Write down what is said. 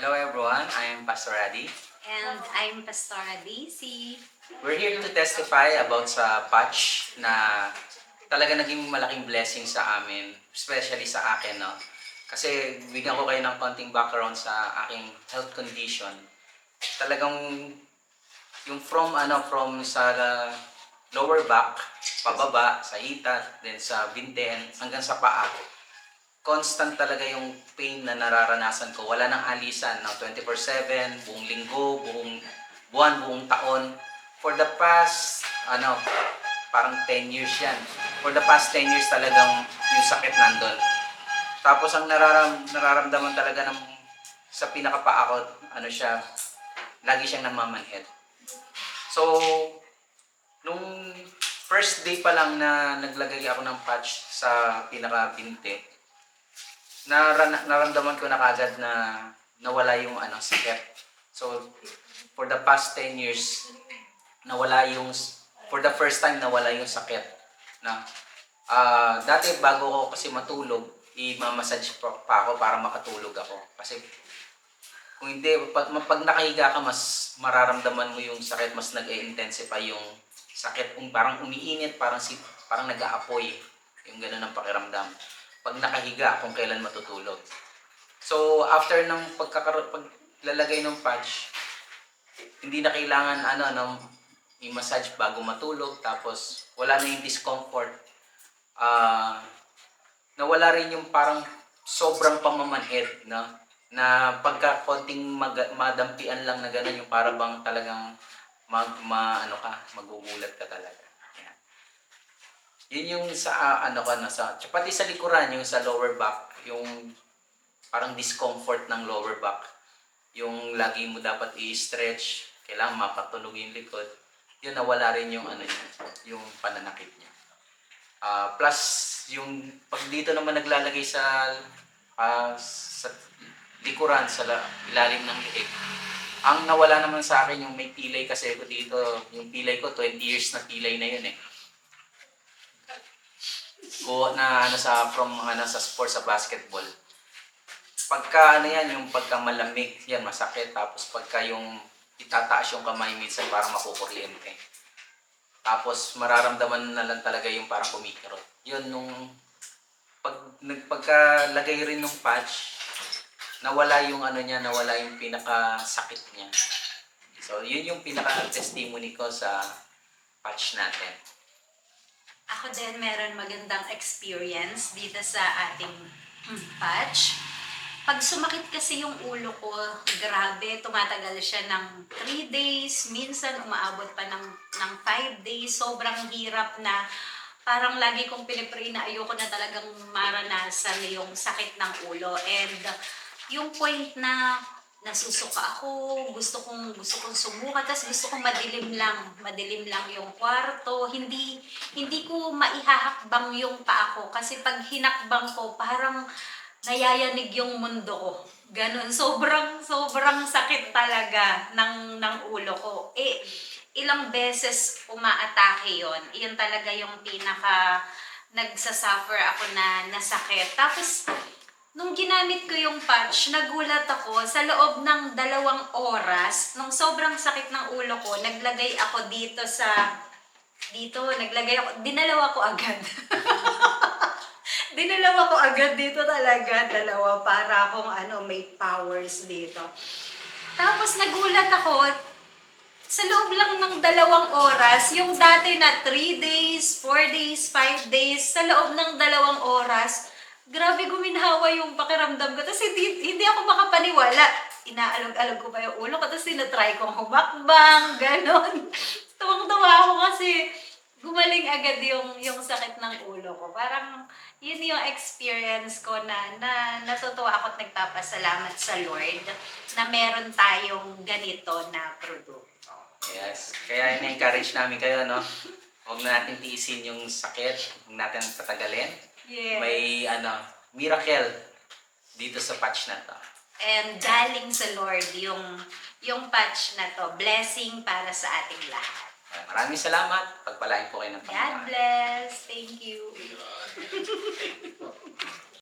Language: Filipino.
Hello everyone, I am Pastor Adi. And I'm Pastora Daisy. We're here to testify about sa patch na talaga naging malaking blessing sa amin, especially sa akin, no? Kasi bigyan ko kayo ng konting background sa aking health condition. Talagang yung from sa lower back, pababa, sa itat, then sa binte, hanggang sa paa. Constant talaga yung pain na nararanasan ko. Wala nang alisan, no? 24/7, buong linggo, buong buwan, buong taon. For the past, parang 10 years yan. For the past 10 years talagang yung sakit nandun. Tapos ang nararamdaman talaga sa pinakapaa ko, lagi siyang namamanhid. So, nung first day pa lang na naglagay ako ng patch sa pinaka-binte, naramdaman ko na kagad na nawala yung sakit. So, for the past 10 years, for the first time nawala yung sakit. Na, dati bago ko kasi matulog, i-massage pa ako para makatulog ako. Kasi kung hindi, pag nakahiga ka, mas mararamdaman mo yung sakit, mas nag-intensify yung sakit. Parang umiinit, parang nag-aapoy. Yung gano'n ang pakiramdam. Pag nakahiga, kung kailan matutulog. So, after ng paglalagay ng patch, hindi na kailangan i-massage bago matulog, tapos wala na yung discomfort. Nawala rin yung parang sobrang pamamanhid, no? Na pagka konting madampian lang na gano'n, yung para bang talagang magugulat ka talaga. Yan. Yun yung sa pati sa likuran, yung sa lower back, yung parang discomfort ng lower back. Yung lagi mo dapat i-stretch, kailangan mapatunog yung likod. Yun, nawala rin yung yung pananakit niya. Plus, yung pag dito naman naglalagay sa likuran, sa ilalim ng liig, ang nawala naman sa akin yung may pilay kasi ko dito, yung pilay ko, 20 years na pilay na yun eh. Sa sports, sa basketball. Pagka yung pagka malamig, yan masakit. Tapos pagka yung itataas yung kamay, minsan parang makukuryente. Tapos mararamdaman na lang talaga yung parang kumikirot. Yun, pagkalagay rin ng patch, nawala yung nawala yung pinakasakit niya. So, yun yung pinaka-testimony ko sa patch natin. Ako din meron magandang experience dito sa ating patch. Pag sumakit kasi yung ulo ko, grabe, tumatagal siya ng 3 days, minsan umaabot pa ng 5 days. Sobrang hirap na parang lagi kong pinipray na ayoko na talagang maranasan yung sakit ng ulo. And yung point na nasusuka ako, gusto kong sumuka, tapos gusto kong madilim lang yung kwarto. Hindi ko maihahakbang yung paa ko kasi pag hinakbang ko, parang nayayanig yung mundo ko. Ganon, sobrang sakit talaga ng ulo ko. Ilang beses umaatake yon. Iyon talaga yung pinaka nagsasuffer ako na nasakit. Tapos, nung ginamit ko yung patch, nagulat ako sa loob ng 2 oras, nung sobrang sakit ng ulo ko, naglagay ako dinalawa ko agad. Dinalawa ko agad dito talaga, 2 para akong may powers dito. Tapos nagulat ako, sa loob lang ng 2 oras, yung dati na 3 days, 4 days, 5 days, sa loob ng 2 oras, grabe guminhawa yung pakiramdam ko. Tapos hindi ako makapaniwala. Inaalog-alog ko pa yung ulo ko, tapos tinatry kong humakbang, ganon. Tuwang-tuwa ako kasi gumaling agad yung sakit ng ulo ko. Parang yun yung experience ko na natutuwa ako at nagpapasalamat sa Lord na meron tayong ganito na produkto. Yes. Kaya in-encourage namin kayo, no? Huwag na natin tiisin yung sakit. Huwag natin patagalin. Yes. May, miracle dito sa patch na to. And galing sa Lord yung patch na to. Blessing para sa ating lahat. Maraming salamat. Pagpalain po kayo ng Panginoon. God bless. Thank you.